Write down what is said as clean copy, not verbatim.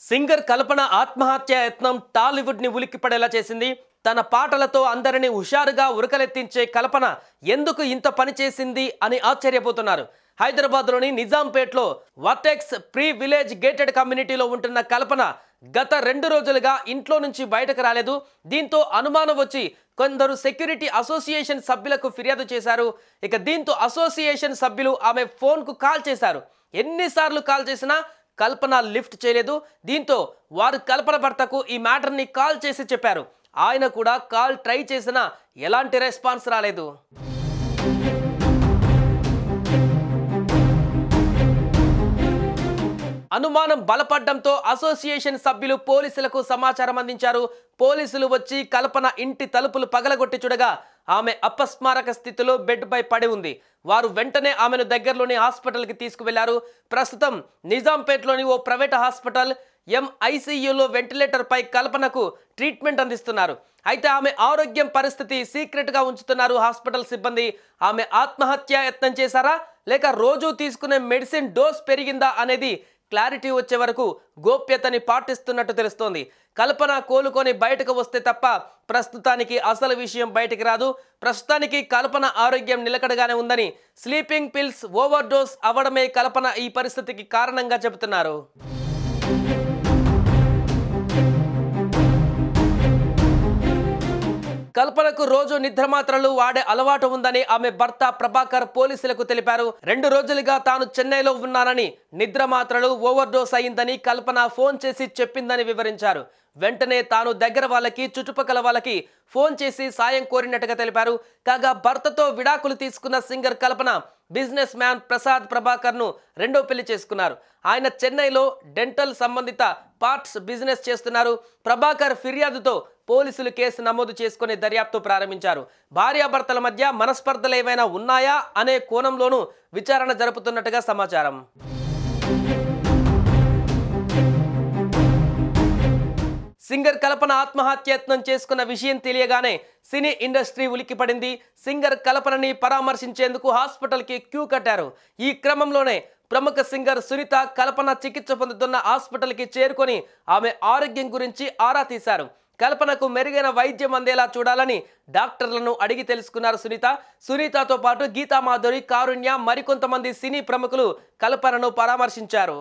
Singer కల్పన ఆత్మహత్య యత్నం టాలీవుడ్ ని ఉలిక్కిపడేలా చేసింది. తన పాటలతో అందరిని హుషారుగా ఉరకలెత్తించే కల్పన ఎందుకు ఇంత పని చేసింది అని ఆశ్చర్యపోతున్నారు. హైదరాబాద్లోని నిజాంపేట్లో వర్టెక్స్ ప్రీ విలేజ్ గేటెడ్ కమ్యూనిటీలో ఉంటున్న కల్పన గత 2 రోజులుగా ఇంట్లో నుంచి బయటకు రాలేదు. దీంతో అనుమానం వచ్చి కొందరు సెక్యూరిటీ అసోసియేషన్ సభ్యులకు ఫిర్యాదు చేశారు. దీంతో అసోసియేషన్ సభ్యులు ఆమె ఫోన్కు కాల్ చేశారు. ఎన్నిసార్లు కాల్ చేసినా కల్పన లిఫ్ట్ చేయలేదు. దీంతో వారు కల్పన భర్తకు ఈ మ్యాటర్ని కాల్ చేసి చెప్పారు. ఆయన కూడా కాల్ ట్రై చేసినా ఎలాంటి రెస్పాన్స్ రాలేదు. అనుమానం బలపడడంతో అసోసియేషన్ సభ్యులు పోలీసులకు సమాచారం అందించారు. పోలీసులు వచ్చి కల్పన ఇంటి తలుపులు పగలగొట్టి చూడగా ఆమె అపస్మారక స్థితిలో బెడ్ పై పడి ఉంది. వారు వెంటనే ఆమెను దగ్గరలోని హాస్పిటల్కి తీసుకువెళ్లారు. ప్రస్తుతం నిజాంపేట్లోని ఓ ప్రైవేట్ హాస్పిటల్ ఎంఐసియులో వెంటిలేటర్ పై కల్పనకు ట్రీట్మెంట్ అందిస్తున్నారు. అయితే ఆమె ఆరోగ్యం పరిస్థితి సీక్రెట్గా ఉంచుతున్నారు హాస్పిటల్ సిబ్బంది. ఆమె ఆత్మహత్య యత్నం చేశారా లేక రోజు తీసుకునే మెడిసిన్ డోస్ పెరిగిందా అనేది క్లారిటీ వచ్చే వరకు గోప్యతని పాటిస్తున్నట్టు తెలుస్తోంది. కల్పన కోలుకొని బయటకు వస్తే తప్ప ప్రస్తుతానికి అసలు విషయం బయటికి రాదు. ప్రస్తుతానికి కల్పన ఆరోగ్యం నిలకడగానే ఉందని, స్లీపింగ్ పిల్స్ ఓవర్ డోస్ అవ్వడమే కల్పన ఈ పరిస్థితికి కారణంగా చెబుతున్నారు. కల్పనకు రోజు నిద్ర మాత్రలు వాడే అలవాటు ఉందని ఆమె భర్త ప్రభాకర్ పోలీసులకు తెలిపారు. 2 రోజులుగా తాను చెన్నైలో ఉన్నానని, నిద్ర మాత్రలు ఓవర్ డోస్ అయిందని కల్పన ఫోన్ చేసి చెప్పిందని వివరించారు. వెంటనే తాను దగ్గర వాళ్ళకి, చుట్టుపక్కల వాళ్ళకి ఫోన్ చేసి సాయం కోరినట్టుగా తెలిపారు. కాగా భర్తతో విడాకులు తీసుకున్న సింగర్ కల్పన బిజినెస్ మ్యాన్ ప్రసాద్ ప్రభాకర్ను రెండో పెళ్లి చేసుకున్నారు. ఆయన చెన్నైలో డెంటల్ సంబంధిత పార్ట్స్ బిజినెస్ చేస్తున్నారు. ప్రభాకర్ ఫిర్యాదుతో పోలీసులు కేసు నమోదు చేసుకుని దర్యాప్తు ప్రారంభించారు. భార్యాభర్తల మధ్య మనస్పర్ధలు ఏమైనా ఉన్నాయా అనే కోణంలోనూ విచారణ జరుపుతున్నట్టుగా సమాచారం. సింగర్ కల్పన ఆత్మహత్యయత్నం చేసుకున్న విషయం తెలియగానే సినీ ఇండస్ట్రీ ఉలిక్కిపడింది. సింగర్ కల్పనని పరామర్శించేందుకు హాస్పిటల్కి క్యూ కట్టారు. ఈ క్రమంలోనే ప్రముఖ సింగర్ సునీత కల్పన చికిత్స పొందుతున్న హాస్పిటల్కి చేరుకొని ఆమె ఆరోగ్యం గురించి ఆరా తీశారు. కల్పనకు మెరుగైన వైద్యం అందేలా చూడాలని డాక్టర్లను అడిగి తెలుసుకున్నారు సునీత. సునీతతో పాటు గీతామాధురి, కారుణ్య, మరికొంతమంది సినీ ప్రముఖులు కల్పనను పరామర్శించారు.